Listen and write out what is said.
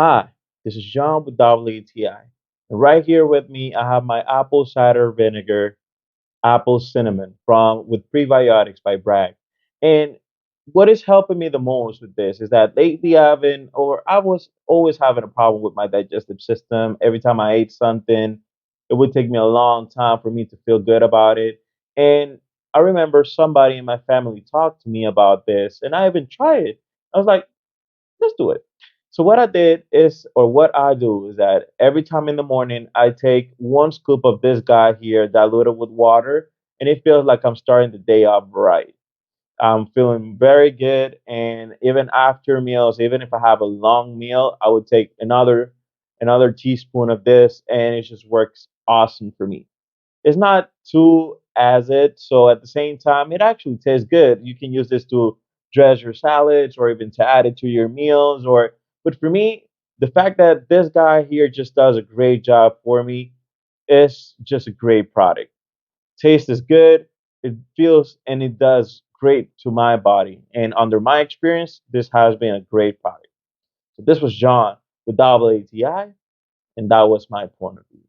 Hi, this is John with WTI. And right here with me, I have my apple cider vinegar, apple cinnamon from with prebiotics by Bragg. And what is helping me the most with this is that lately I was always having a problem with my digestive system. Every time I ate something, it would take me a long time for me to feel good about it. And I remember somebody in my family talked to me about this, and I even tried it. I was like, let's do it. So what I did is, or what I do is that every time in the morning, I take one scoop of this guy here, diluted with water, and it feels like I'm starting the day off right. I'm feeling very good, and even after meals, even if I have a long meal, I would take another teaspoon of this, and it just works awesome for me. It's not too acid, so at the same time, it actually tastes good. You can use this to dress your salads or even to add it to your meals. But for me, the fact that this guy here just does a great job for me is just a great product. Taste is good. It feels and it does great to my body. And under my experience, this has been a great product. So this was John with ATI, and that was my point of view.